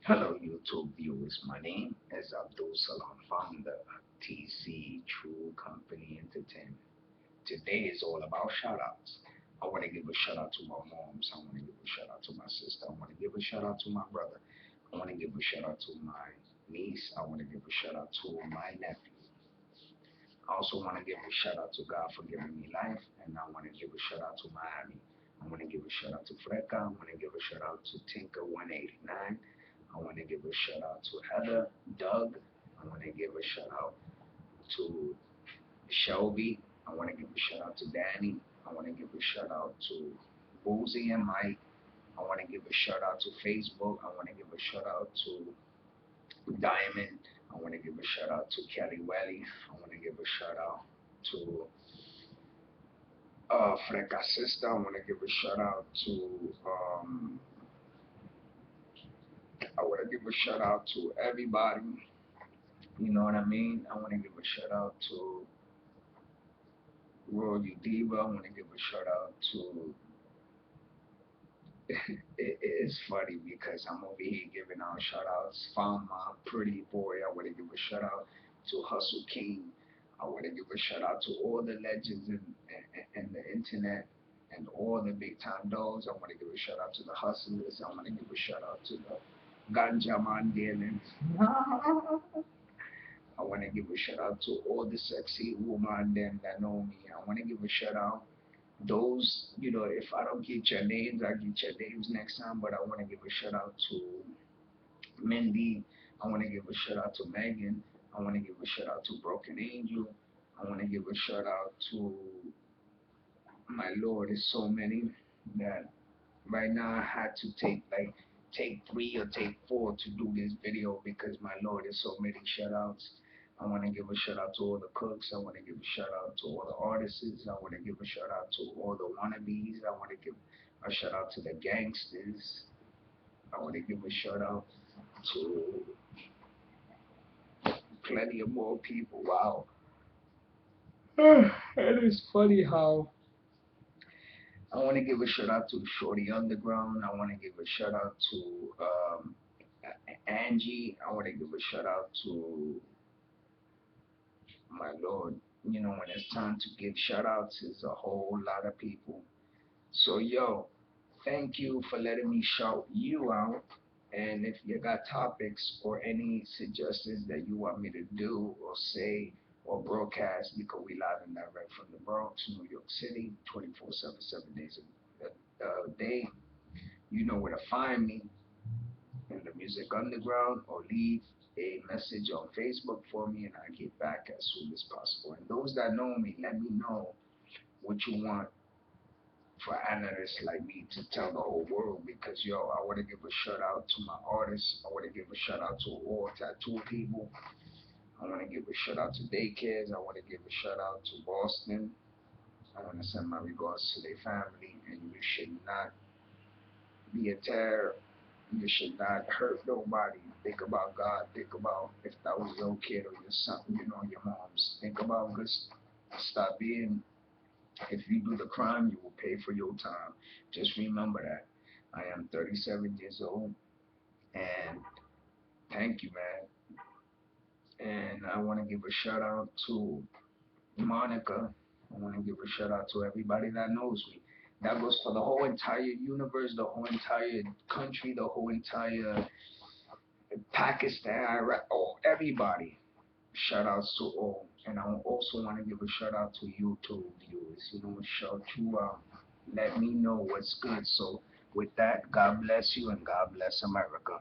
Hello, YouTube viewers. My name is Abdul Salam, founder of TC True Company Entertainment. Today is all about shout outs. I want to give a shout out to my moms. I want to give a shout out to my sister. I want to give a shout out to my brother. I want to give a shout out to my niece. I want to give a shout out to my nephew. I also want to give a shout out to God for giving me life. And I want to give a shout out to Miami. I want to give a shout out to Freka. I want to give a shout out to Tinker 189. I want to give a shout out to Heather, Doug. I want to give a shout out to Shelby. I want to give a shout out to Danny. I want to give a shout out to Boozy and Mike. I want to give a shout out to Facebook. I want to give a shout out to Diamond. I want to give a shout out to Kelly Welly. I want to give a shout out to Freca Sister. I want to give a shout out to I want to give a shout out to everybody. You know what I mean? I want to give a shout out to Royal Diva. I want to give a shout out to. It's funny because I'm over here giving out shout outs. Found my pretty boy. I want to give a shout out to Hustle King. I want to give a shout out to all the legends in the internet and all the big time dogs. I want to give a shout out to the hustlers. I want to give a shout out to the ganja man dealers. I want to give a shout out to all the sexy women them that know me. I want to give a shout out those, if I don't get your names, I get your names next time. But I want to give a shout out to Mindy. I want to give a shout out to Megan. I want to give a shout out to Broken Angel. I want to give a shout out to my Lord. There's so many that right now I had to take three or take four to do this video because my Lord, there's so many shout outs. I want to give a shout out to all the cooks. I want to give a shout out to all the artists. I want to give a shout out to all the wannabes. I want to give a shout out to the gangsters. I want to give a shout out to plenty of more people. Wow. It is funny how I want to give a shout out to Shorty Underground. I want to give a shout out to Angie. I want to give a shout out to my Lord. When it's time to give shout outs, it's a whole lot of people. So, yo, thank you for letting me shout you out. And if you got topics or any suggestions that you want me to do or say or broadcast, because we live and direct from the Bronx, New York City, 24/7, 7 days a day. You know where to find me in the Music Underground, or leave a message on Facebook for me and I get back as soon as possible. And those that know me, let me know what you want for analysts like me to tell the whole world, because yo, I want to give a shout out to my artists. I want to give a shout out to all tattoo people. I want to give a shout out to daycares. I want to give a shout out to Boston. I want to send my regards to their family, and you should not be a terror. You should not hurt nobody. Think about God. Think about if that was your kid or your son, your mom's. Think about good. Stop being. If you do the crime, you will pay for your time. Just remember that. I am 37 years old, and thank you, man. And I want to give a shout out to Monica. I want to give a shout out to everybody that knows me. That goes for the whole entire universe, the whole entire country, the whole entire Pakistan, Iraq, oh, everybody. Shout outs to all. And I also want to give a shout out to YouTube viewers. Shout you out. Let me know what's good. So, with that, God bless you and God bless America.